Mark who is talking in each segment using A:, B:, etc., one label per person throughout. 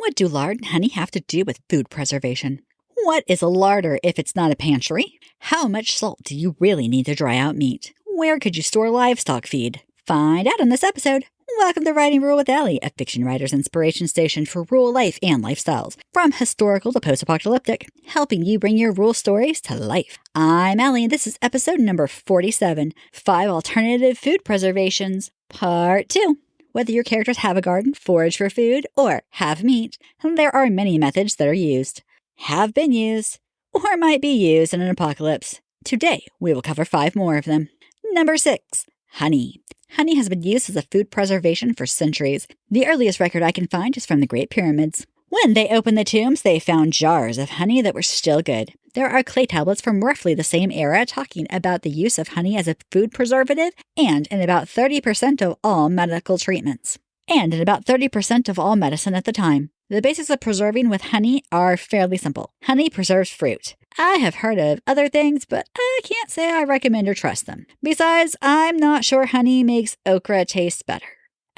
A: What do lard and honey have to do with food preservation? What is a larder if it's not a pantry? How much salt do you really need to dry out meat? Where could you store livestock feed? Find out in this episode. Welcome to Writing Rule with Allie, a fiction writer's inspiration station for rural life and lifestyles, from historical to post-apocalyptic, helping you bring your rural stories to life. I'm Allie, and this is episode number 47, 5 Alternative Food Preservations, Part 2. Whether your characters have a garden, forage for food, or have meat, there are many methods that are used, have been used, or might be used in an apocalypse. Today, we will cover 5 more of them. Number 6. Honey. Honey has been used as a food preservation for centuries. The earliest record I can find is from the Great Pyramids. When they opened the tombs, they found jars of honey that were still good. There are clay tablets from roughly the same era talking about the use of honey as a food preservative and in about 30% of all medical treatments. And in about 30% of all medicine at the time. The basics of preserving with honey are fairly simple. Honey preserves fruit. I have heard of other things, but I can't say I recommend or trust them. Besides, I'm not sure honey makes okra taste better.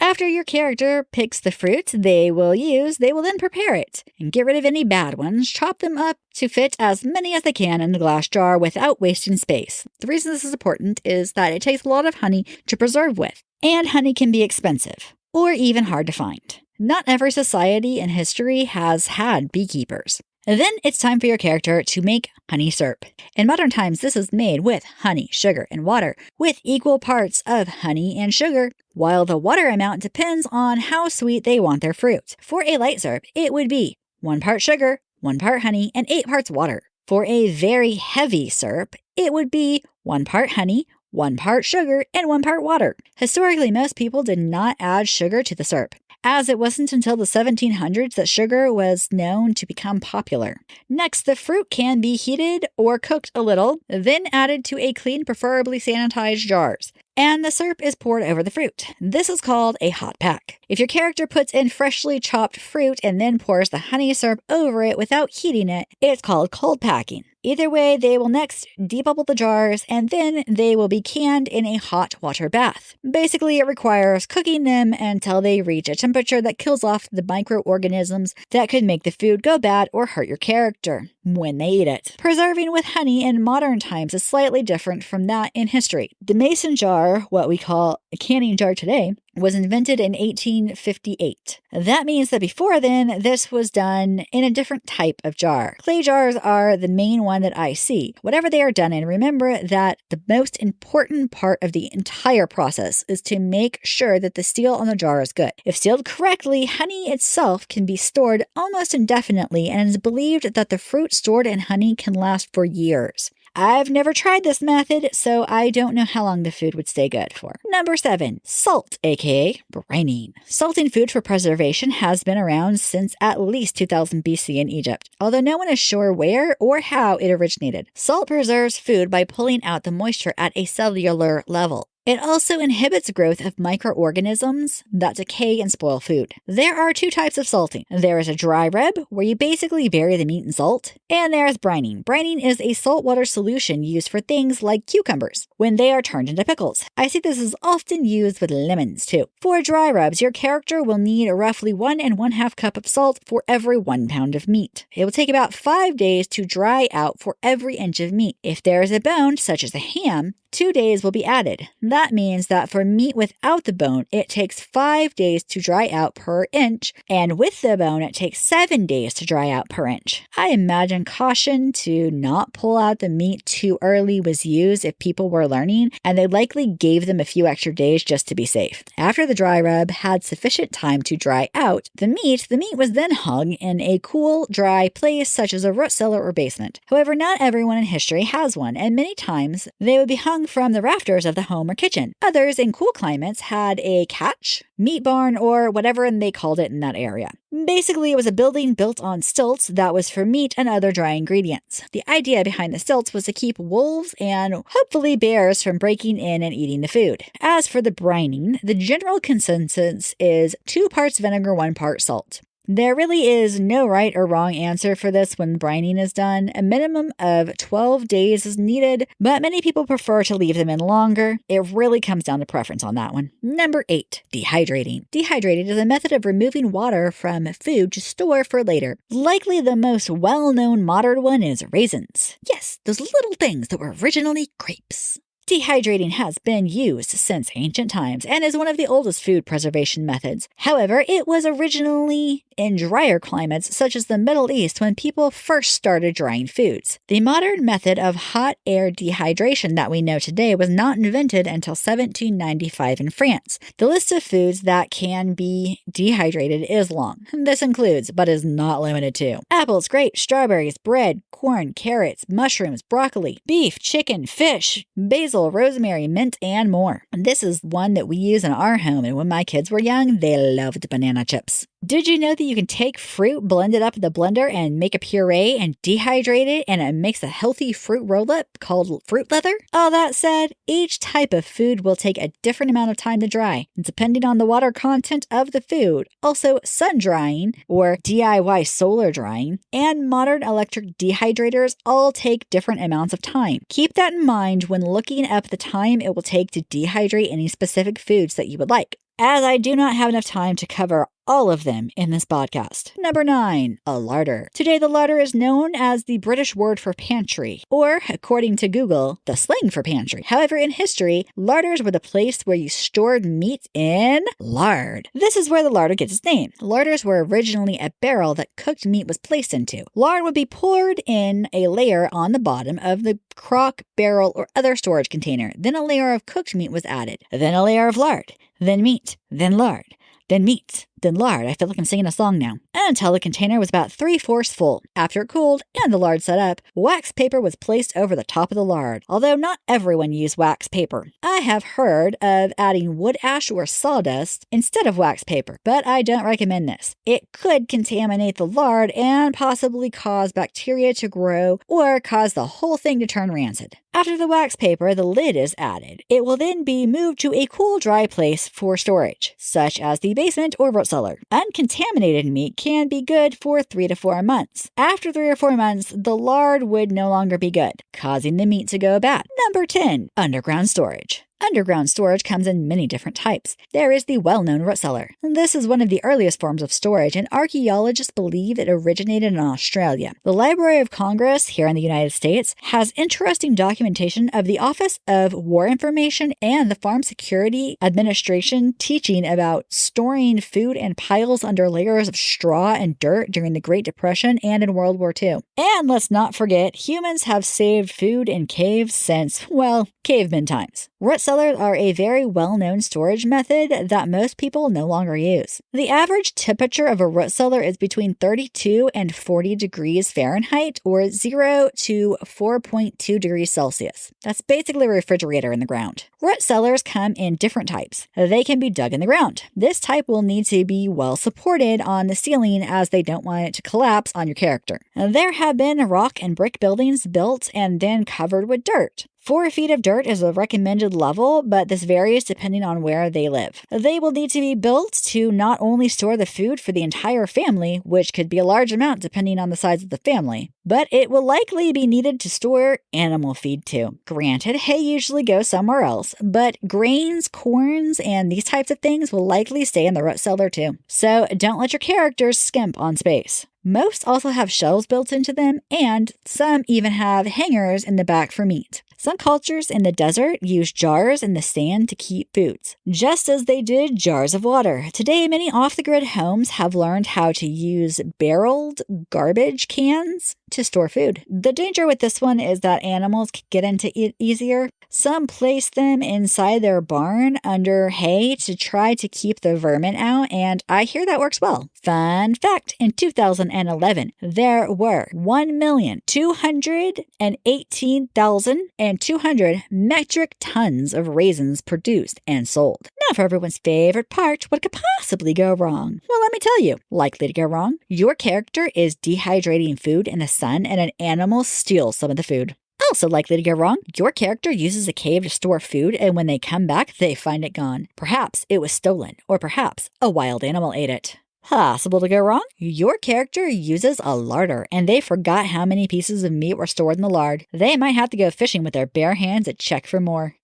A: After your character picks the fruit they will then prepare it and get rid of any bad ones, chop them up to fit as many as they can in the glass jar without wasting space. The reason this is important is that it takes a lot of honey to preserve with, and honey can be expensive or even hard to find. Not every society in history has had beekeepers. Then it's time for your character to make honey syrup. In modern times, this is made with honey, sugar, and water, with equal parts of honey and sugar, while the water amount depends on how sweet they want their fruit. For a light syrup, it would be 1 part sugar, 1 part honey, and 8 parts water. For a very heavy syrup, it would be 1 part honey, 1 part sugar, and 1 part water. Historically, most people did not add sugar to the syrup, as it wasn't until the 1700s that sugar was known to become popular. Next, the fruit can be heated or cooked a little, then added to a clean, preferably sanitized jars, and the syrup is poured over the fruit. This is called a hot pack. If your character puts in freshly chopped fruit and then pours the honey syrup over it without heating it, it's called cold packing. Either way, they will next debubble the jars, and then they will be canned in a hot water bath. Basically, it requires cooking them until they reach a temperature that kills off the microorganisms that could make the food go bad or hurt your character when they eat it. Preserving with honey in modern times is slightly different from that in history. The mason jar, what we call a canning jar today, was invented in 1858. That means that before then, this was done in a different type of jar. Clay jars are the main one that I see. Whatever they are done in, remember that the most important part of the entire process is to make sure that the seal on the jar is good. If sealed correctly, honey itself can be stored almost indefinitely, and it is believed that the fruit stored in honey can last for years. I've never tried this method, so I don't know how long the food would stay good for. Number 7. Salt, aka brining. Salting food for preservation has been around since at least 2000 BC in Egypt, although no one is sure where or how it originated. Salt preserves food by pulling out the moisture at a cellular level. It also inhibits growth of microorganisms that decay and spoil food. There are 2 types of salting. There is a dry rub, where you basically bury the meat in salt, and there is brining. Brining is a saltwater solution used for things like cucumbers when they are turned into pickles. I see this is often used with lemons too. For dry rubs, your character will need roughly 1 1/2 cup of salt for every 1 pound of meat. It will take about 5 days to dry out for every inch of meat. If there is a bone, such as a ham, 2 days will be added. That means that for meat without the bone, it takes 5 days to dry out per inch, and with the bone, it takes 7 days to dry out per inch. I imagine caution to not pull out the meat too early was used if people were learning, and they likely gave them a few extra days just to be safe. After the dry rub had sufficient time to dry out the meat was then hung in a cool, dry place such as a root cellar or basement. However, not everyone in history has one, and many times they would be hung from the rafters of the home or kitchen. Others in cool climates had a catch, meat barn, or whatever they called it in that area. Basically, it was a building built on stilts that was for meat and other dry ingredients. The idea behind the stilts was to keep wolves and hopefully bears from breaking in and eating the food. As for the brining, the general consensus is 2 parts vinegar, 1 part salt. There really is no right or wrong answer for this when brining is done. A minimum of 12 days is needed, but many people prefer to leave them in longer. It really comes down to preference on that one. Number 8, dehydrating. Dehydrating is a method of removing water from food to store for later. Likely the most well-known modern one is raisins. Yes, those little things that were originally grapes. Dehydrating has been used since ancient times and is one of the oldest food preservation methods. However, it was originally in drier climates such as the Middle East when people first started drying foods. The modern method of hot air dehydration that we know today was not invented until 1795 in France. The list of foods that can be dehydrated is long. This includes, but is not limited to, apples, grapes, strawberries, bread, corn, carrots, mushrooms, broccoli, beef, chicken, fish, basil, rosemary, mint, and more. This is one that we use in our home, and when my kids were young, they loved banana chips. Did you know that you can take fruit, blend it up in the blender, and make a puree and dehydrate it, and it makes a healthy fruit roll-up called fruit leather? All that said, each type of food will take a different amount of time to dry, depending on the water content of the food. Also, sun drying, or DIY solar drying, and modern electric dehydrators all take different amounts of time. Keep that in mind when looking up the time it will take to dehydrate any specific foods that you would like, as I do not have enough time to cover all of them in this podcast. Number 9, a larder. Today, the larder is known as the British word for pantry, or, according to Google, the slang for pantry. However, in history, larders were the place where you stored meat in lard. This is where the larder gets its name. Larders were originally a barrel that cooked meat was placed into. Lard would be poured in a layer on the bottom of the crock, barrel, or other storage container. Then a layer of cooked meat was added. Then a layer of lard. Then meat. Then lard. Then meat, then lard. I feel like I'm singing a song now. Until the container was about 3/4 full. After it cooled and the lard set up, wax paper was placed over the top of the lard. Although not everyone used wax paper. I have heard of adding wood ash or sawdust instead of wax paper, but I don't recommend this. It could contaminate the lard and possibly cause bacteria to grow or cause the whole thing to turn rancid. After the wax paper, the lid is added. It will then be moved to a cool, dry place for storage, such as the basement or root cellar. Uncontaminated meat can be good for 3 to 4 months. After 3 or 4 months, the lard would no longer be good, causing the meat to go bad. Number 10, underground storage. Underground storage comes in many different types. There is the well-known root cellar. This is one of the earliest forms of storage, and archaeologists believe it originated in Australia. The Library of Congress here in the United States has interesting documentation of the Office of War Information and the Farm Security Administration teaching about storing food in piles under layers of straw and dirt during the Great Depression and in World War II. And let's not forget, humans have saved food in caves since, well, caveman times. Root cellars are a very well-known storage method that most people no longer use. The average temperature of a root cellar is between 32 and 40 degrees Fahrenheit or 0 to 4.2 degrees Celsius. That's basically a refrigerator in the ground. Root cellars come in different types. They can be dug in the ground. This type will need to be well supported on the ceiling as they don't want it to collapse on your character. There have been rock and brick buildings built and then covered with dirt. 4 feet of dirt is a recommended level, but this varies depending on where they live. They will need to be built to not only store the food for the entire family, which could be a large amount depending on the size of the family, but it will likely be needed to store animal feed too. Granted, hay usually goes somewhere else, but grains, corns, and these types of things will likely stay in the root cellar too. So don't let your characters skimp on space. Most also have shelves built into them, and some even have hangers in the back for meat. Some cultures in the desert use jars in the sand to keep foods, just as they did jars of water. Today, many off-the-grid homes have learned how to use barreled garbage cans to store food. The danger with this one is that animals can get into it easier. Some place them inside their barn under hay to try to keep the vermin out, and I hear that works well. Fun fact, in 2011, there were 1,218,200 metric tons of raisins produced and sold. Now for everyone's favorite part, what could possibly go wrong? Well, let me tell you, likely to go wrong. Your character is dehydrating food in the sun and an animal steals some of the food. Also likely to go wrong, your character uses a cave to store food, and when they come back, they find it gone. Perhaps it was stolen, or perhaps a wild animal ate it. Possible to go wrong? Your character uses a larder, and they forgot how many pieces of meat were stored in the lard. They might have to go fishing with their bare hands to check for more.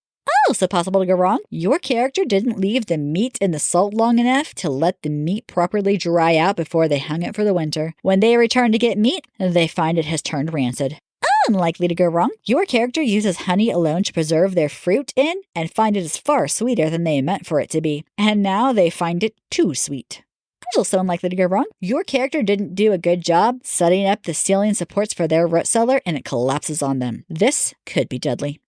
A: Also possible to go wrong. Your character didn't leave the meat in the salt long enough to let the meat properly dry out before they hung it for the winter. When they return to get meat, they find it has turned rancid. Unlikely to go wrong. Your character uses honey alone to preserve their fruit in and find it is far sweeter than they meant for it to be. And now they find it too sweet. Also unlikely to go wrong. Your character didn't do a good job setting up the ceiling supports for their root cellar and it collapses on them. This could be deadly.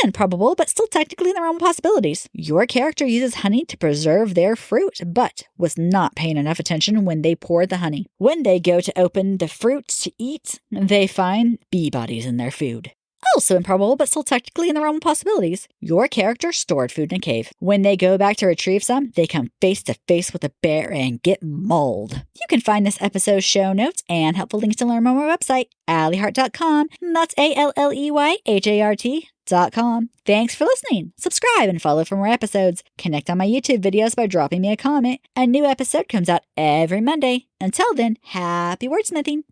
A: And probable, but still technically in the realm of possibilities. Your character uses honey to preserve their fruit, but was not paying enough attention when they poured the honey. When they go to open the fruit to eat, they find bee bodies in their food. Also improbable, but still technically in the realm of possibilities. Your character stored food in a cave. When they go back to retrieve some, they come face to face with a bear and get mauled. You can find this episode's show notes and helpful links to learn more on my website, AlleyHart.com. That's ALLEYHART.com. Thanks for listening. Subscribe and follow for more episodes. Connect on my YouTube videos by dropping me a comment. A new episode comes out every Monday. Until then, happy wordsmithing.